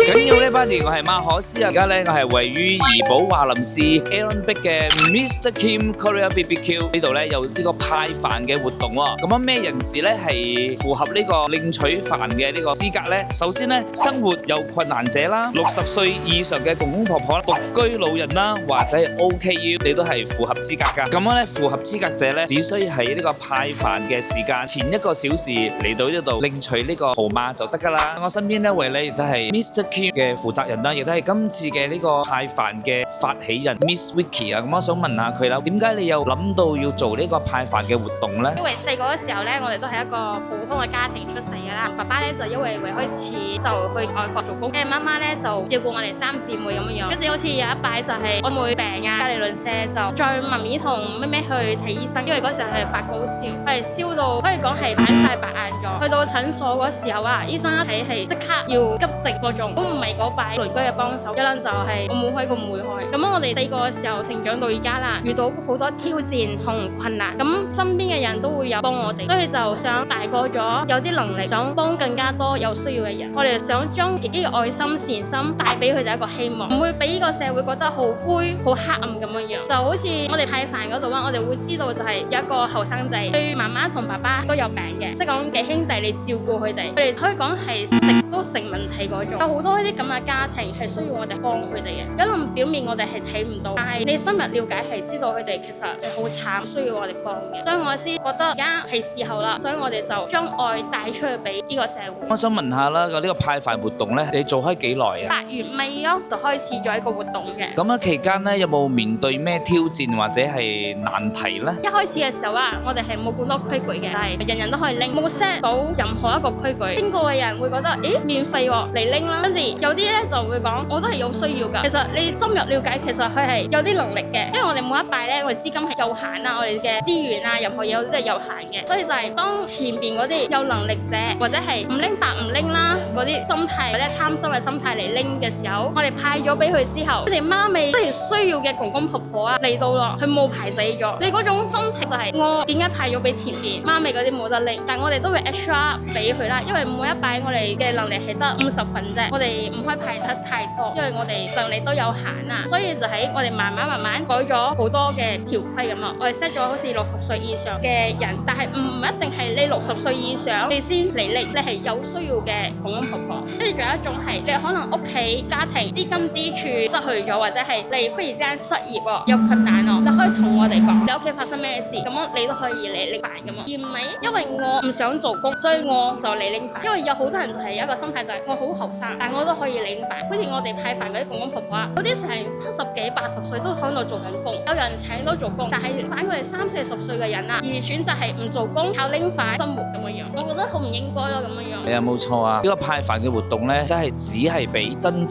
緊要呢班年，我係馬可思啊！而家咧我係位於怡保華林市 Aaron Big 嘅 Mr Kim Korea BBQ 呢度咧有呢個派飯嘅活動喎。咁樣咩人士咧係符合呢個領取飯嘅呢個資格咧？首先咧，生活有困難者啦，60歲以上嘅公公婆婆、獨居老人啦，或者係 OKU， 你都係符合資格㗎。咁樣咧，符合資格者咧，只需喺呢個派飯嘅時間前1個小時嚟到呢度領取呢個號碼就得㗎啦。我身邊呢位咧亦都係 Mr Kim 嘅負責人啦，亦都係今次嘅呢個派飯嘅發起人 Miss Vicky 啊。咁我想問下佢啦，點解你又諗到要做呢個派飯嘅活動咧？因為細個嘅時候咧，我哋都係一個普通嘅家庭出世㗎啦。爸爸咧就因為為開始就去外國做工，跟住媽媽咧就照顧我哋3姊妹咁樣。跟住好似有一擺就係我妹病啊，隔離鄰舍就載媽咪同妹妹去睇醫生，因為嗰時候佢哋發高燒，佢哋燒到可以講係反晒白眼咗。去到診所嗰時候啊，醫生一睇係即刻要急症嗰種，都唔係嗰擺鄰居嘅幫手，一撚就係我冇開，佢唔會開。咁樣我哋細個嘅時候成長到而家啦，遇到好多挑戰同困難，咁身邊嘅人都會有幫我哋，所以就想大個咗有啲能力，想幫更加多有需要嘅人。我哋想將自己嘅愛心善心帶俾佢哋一個希望，唔會俾呢個社會覺得好灰好黑暗咁樣樣。就好似我哋派飯嗰度啊，我哋會知道就係有一個後生仔，佢媽媽同爸爸都有病嘅，即係講幾兄弟你照顧佢哋，佢哋可以講係食都成問題嗰種。有好多呢啲咁嘅家庭係需要我哋幫佢哋嘅，可能表面我哋係睇唔到，但係你深入了解係知道佢哋其實係好慘，需要我哋幫嘅。所以我先覺得而家係時候啦，所以我哋就將愛帶出去俾呢個社會。我想問下啦，呢個派飯活動咧，你做開幾耐啊8月尾咯就開始咗一個活動嘅。咁啊期間咧有冇面對咩挑戰或者係難題咧？一開始嘅時候啊，我哋係冇咁多規矩嘅，但係人人都可以拎，冇 set 到任何一個規矩。經過嘅人會覺得，咦，免費喎，嚟拎啦。跟住有啲咧就會講，我都係有需要㗎。其實你深入了解，其實佢係有啲能力嘅，因為我哋每一拜咧，我哋資金係有限啦，我哋嘅資源啊，任何嘢都係有限嘅。所以就係當前邊嗰啲有能力者或者係唔拎飯唔拎啦嗰啲心態或者貪心嘅心態嚟拎嘅時候，我哋派咗俾佢之後，佢哋媽咪即係需要嘅公公婆婆啊嚟到咯，佢冇排死咗。你嗰種心情就係我點解派咗俾前邊媽咪嗰啲冇得拎，但係我哋都會 extra 俾佢啦，因為每一拜我哋嘅能力係得50份啫，我哋唔可以派得太多，因為我哋能力都有限啊，所以就喺我哋慢慢改咗好多嘅條規咁啊。我哋 set 咗好似60歲以上嘅人，但係唔一定係你60歲以上你先嚟拎，你係有需要嘅公公婆婆。跟住仲有一種係你可能屋企家庭資金支柱失去咗，或者係你忽然之間失業喎，有困難喎，你可以同我哋講你屋企發生咩事，咁樣你都可以嚟拎飯咁啊，而唔係因為我唔想做工，所以我就嚟拎飯。因為有好多人就係有一個心態就係我好後生，但我都可以嚟拎飯。好似我哋派飯嗰啲公公婆婆啊，嗰啲成70幾80歲都喺度做緊工，有人請都做工，但係反過嚟30、40歲嘅人啊，而選擇係唔做工靠拎飯生活咁樣樣，我覺得好唔應該咯咁樣樣。係啊，冇錯啊！呢個派飯嘅活動咧，真係只係俾真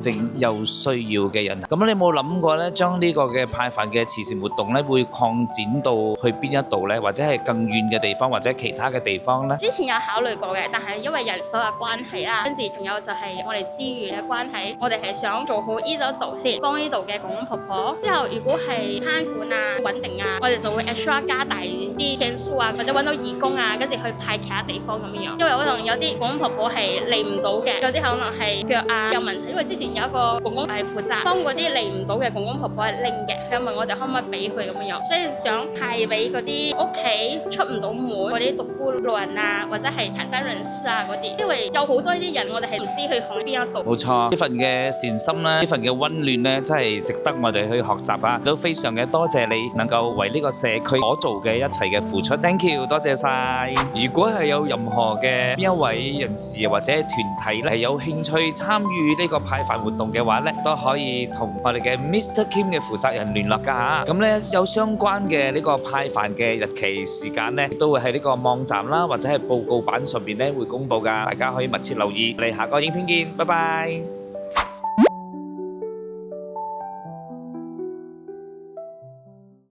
正有需要嘅人。咁你有冇諗過咧，將呢個嘅派飯嘅慈善活動咧，會擴展到去邊一度咧，或者係更遠嘅地方，或者其他嘅地方咧？之前有考慮過嘅，但係因為人手嘅關係啦，跟住仲有就係我哋資源嘅關係，我哋係想做好呢度先，幫呢度嘅公公婆婆。之後如果係餐館啊穩定啊，我哋就會 extra 加大啲件數啊，或者揾到義工啊，跟住去派其他地方咁樣。因為可能有啲公公婆婆係嚟唔到嘅，有啲可能係腳啊有問題。因為之前有一個公公係負責幫嗰啲嚟唔到嘅公公婆婆係拎嘅，佢問我哋可唔可以俾佢咁樣，所以想派俾嗰啲屋企出唔到門嗰啲獨孤老人啊，或者係殘疾人士啊嗰啲，因為有好多啲人我哋係唔知佢喺邊一度。冇錯，呢份嘅善心咧，呢份嘅溫暖咧，真係值得我哋去學習啊！都非常嘅多謝你能夠為呢個社區所做嘅一切嘅付出 ，thank you， 多謝晒。如果係有任何嘅邊一位人士或者團體咧係有興趣參與呢個派飯活動嘅話咧，都可以同我哋嘅 Mr Kim 嘅負責人聯絡㗎嚇。咁咧有相關嘅呢個派飯嘅日期時間咧，都會喺呢個網站啦或者係報告板上邊咧會公佈㗎，大家可以密切留意。我哋下個影片見，拜拜。